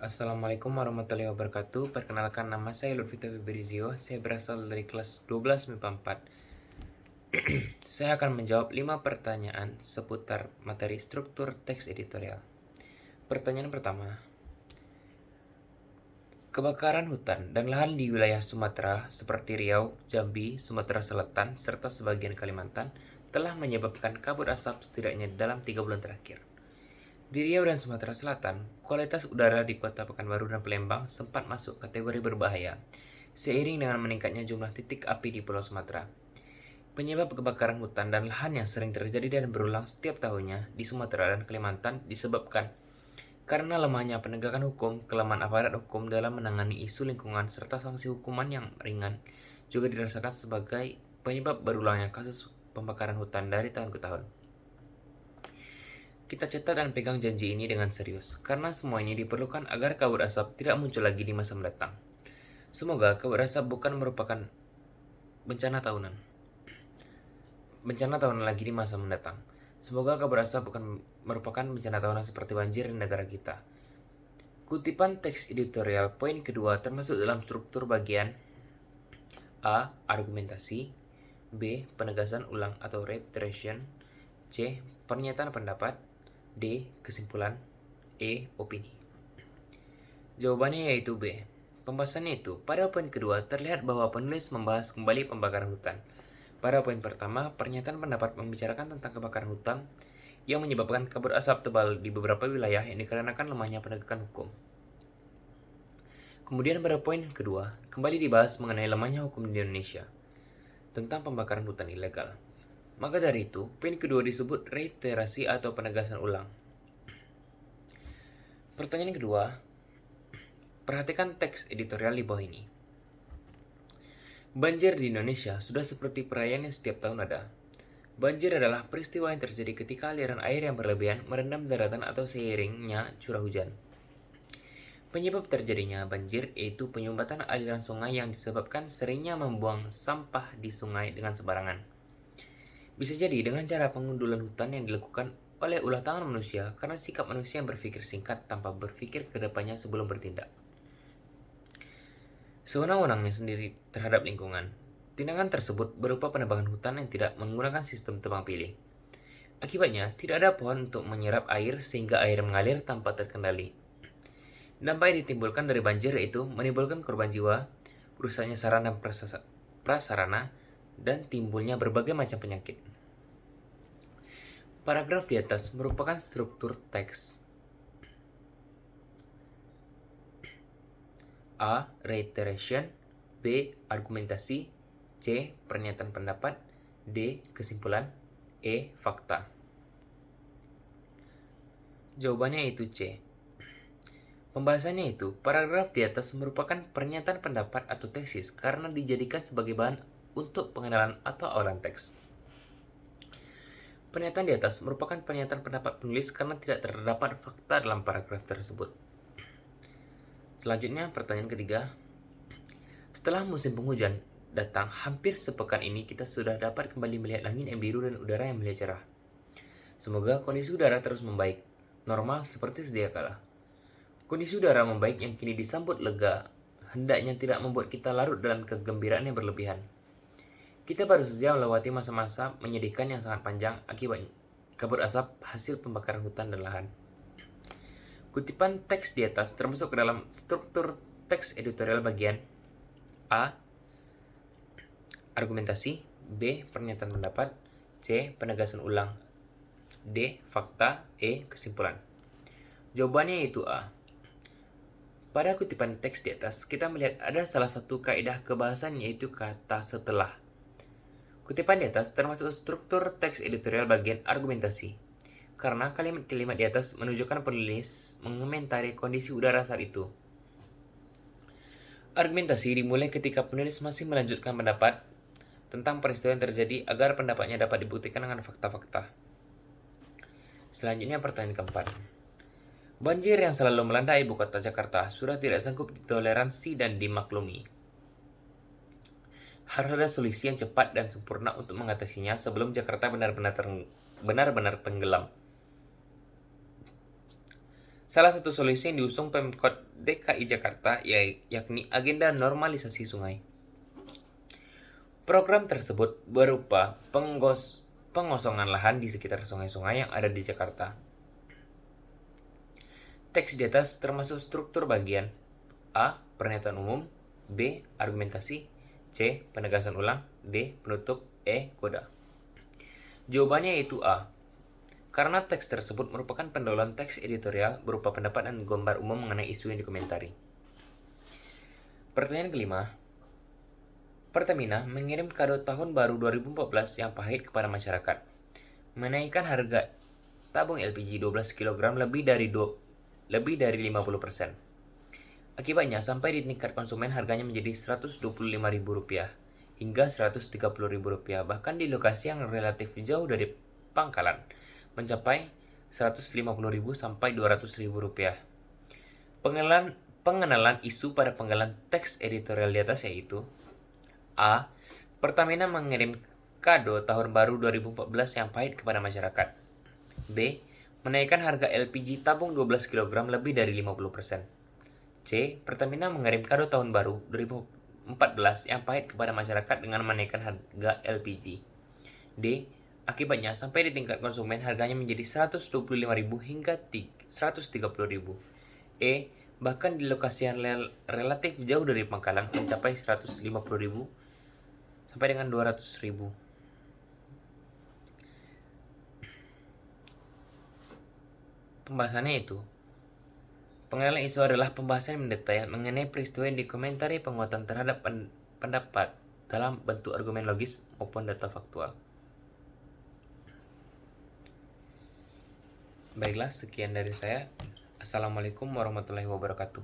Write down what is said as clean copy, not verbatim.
Assalamualaikum warahmatullahi wabarakatuh. Perkenalkan, nama saya Lutfito Fibrizio. Saya berasal dari kelas 12 MIPA 4. Saya akan menjawab 5 pertanyaan seputar materi struktur teks editorial. Pertanyaan pertama. Kebakaran hutan dan lahan di wilayah Sumatera seperti Riau, Jambi, Sumatera Selatan, serta sebagian Kalimantan telah menyebabkan kabut asap setidaknya dalam 3 bulan terakhir. Di Riau dan Sumatera Selatan, kualitas udara di kota Pekanbaru dan Palembang sempat masuk kategori berbahaya, seiring dengan meningkatnya jumlah titik api di Pulau Sumatera. Penyebab kebakaran hutan dan lahan yang sering terjadi dan berulang setiap tahunnya di Sumatera dan Kalimantan disebabkan karena lemahnya penegakan hukum, kelemahan aparat hukum dalam menangani isu lingkungan, serta sanksi hukuman yang ringan juga dirasakan sebagai penyebab berulangnya kasus pembakaran hutan dari tahun ke tahun. Kita catat dan pegang janji ini dengan serius, karena semua ini diperlukan agar kabut asap tidak muncul lagi di masa mendatang. Semoga kabut asap bukan merupakan bencana tahunan. Bencana tahunan lagi di masa mendatang. Semoga kabut asap bukan merupakan bencana tahunan seperti banjir di negara kita. Kutipan teks editorial poin kedua termasuk dalam struktur bagian A. Argumentasi, B. Penegasan ulang atau reiteration, C. Pernyataan pendapat, D. Kesimpulan, E. Opini. Jawabannya yaitu B. Pembahasannya itu, pada poin kedua terlihat bahwa penulis membahas kembali pembakaran hutan. Pada poin pertama, pernyataan pendapat membicarakan tentang kebakaran hutan yang menyebabkan kabut asap tebal di beberapa wilayah yang dikarenakan lemahnya penegakan hukum. Kemudian pada poin kedua, kembali dibahas mengenai lemahnya hukum di Indonesia tentang pembakaran hutan ilegal. Maka dari itu, poin kedua disebut reiterasi atau penegasan ulang. Pertanyaan kedua, perhatikan teks editorial di bawah ini. Banjir di Indonesia sudah seperti perayaan yang setiap tahun ada. Banjir adalah peristiwa yang terjadi ketika aliran air yang berlebihan merendam daratan atau seiringnya curah hujan. Penyebab terjadinya banjir yaitu penyumbatan aliran sungai yang disebabkan seringnya membuang sampah di sungai dengan sembarangan. Bisa jadi dengan cara pengundulan hutan yang dilakukan oleh ulah tangan manusia karena sikap manusia yang berpikir singkat tanpa berpikir ke depannya sebelum bertindak. Sewenang-wenangnya sendiri terhadap lingkungan. Tindakan tersebut berupa penebangan hutan yang tidak menggunakan sistem tebang pilih. Akibatnya, tidak ada pohon untuk menyerap air sehingga air mengalir tanpa terkendali. Dampak yang ditimbulkan dari banjir yaitu menimbulkan korban jiwa, rusaknya sarana dan prasarana, dan timbulnya berbagai macam penyakit. Paragraf di atas merupakan struktur teks. A. Reiteration, B. Argumentasi, C. Pernyataan pendapat, D. Kesimpulan, E. Fakta. Jawabannya itu C. Pembahasannya itu, paragraf di atas merupakan pernyataan pendapat atau tesis karena dijadikan sebagai bahan untuk pengenalan atau awalan teks. Pernyataan di atas merupakan pernyataan pendapat penulis karena tidak terdapat fakta dalam paragraf tersebut. Selanjutnya, pertanyaan ketiga. Setelah musim penghujan datang hampir sepekan ini, kita sudah dapat kembali melihat langit yang biru dan udara yang mulia cerah. Semoga kondisi udara terus membaik, normal seperti sedia kala. Kondisi udara membaik yang kini disambut lega, hendaknya tidak membuat kita larut dalam kegembiraan yang berlebihan. Kita baru saja melewati masa-masa menyedihkan yang sangat panjang akibat kabut asap hasil pembakaran hutan dan lahan. Kutipan teks di atas termasuk ke dalam struktur teks editorial bagian A. Argumentasi, B. Pernyataan pendapat, C. Penegasan ulang, D. Fakta, E. Kesimpulan. Jawabannya yaitu A. Pada kutipan teks di atas, kita melihat ada salah satu kaidah kebahasan yaitu kata setelah. Kutipan di atas termasuk struktur teks editorial bagian argumentasi, karena kalimat-kalimat di atas menunjukkan penulis mengomentari kondisi udara saat itu. Argumentasi dimulai ketika penulis masih melanjutkan pendapat tentang peristiwa yang terjadi agar pendapatnya dapat dibuktikan dengan fakta-fakta. Selanjutnya pertanyaan keempat. Banjir yang selalu melanda ibu kota Jakarta sudah tidak sanggup ditoleransi dan dimaklumi. Harus ada solusi yang cepat dan sempurna untuk mengatasinya sebelum Jakarta benar-benar tenggelam. Salah satu solusi yang diusung Pemkot DKI Jakarta yakni agenda normalisasi sungai. Program tersebut berupa pengosongan lahan di sekitar sungai-sungai yang ada di Jakarta. Teks di atas termasuk struktur bagian: A. Pernyataan umum, B. Argumentasi, C. Penegasan ulang, D. Penutup, E. Koda. Jawabannya yaitu A. Karena teks tersebut merupakan pendahuluan teks editorial berupa pendapat dan gambar umum mengenai isu yang dikomentari. Pertanyaan kelima. Pertamina mengirim kado tahun baru 2014 yang pahit kepada masyarakat. Menaikkan harga tabung LPG 12 kg lebih dari 50%. Akibatnya, sampai di tingkat konsumen harganya menjadi Rp125.000 hingga Rp130.000, bahkan di lokasi yang relatif jauh dari pangkalan, mencapai Rp150.000 sampai Rp200.000. Pengenalan isu pada penggalan teks editorial di atas yaitu: A. Pertamina mengirim kado tahun baru 2014 yang pahit kepada masyarakat. B. Menaikkan harga LPG tabung 12 kg lebih dari 50%. C. Pertamina mengirim kado tahun baru 2014 yang pahit kepada masyarakat dengan menaikkan harga LPG. D. Akibatnya sampai di tingkat konsumen harganya menjadi Rp125.000 hingga Rp130.000. E. Bahkan di lokasi yang relatif jauh dari pangkalan mencapai Rp150.000 sampai dengan Rp200.000. Pembahasannya itu: pengenalan isu adalah pembahasan yang mendetail mengenai peristiwa yang dikomentari, penguatan terhadap pendapat dalam bentuk argumen logis maupun data faktual. Baiklah, sekian dari saya. Assalamualaikum warahmatullahi wabarakatuh.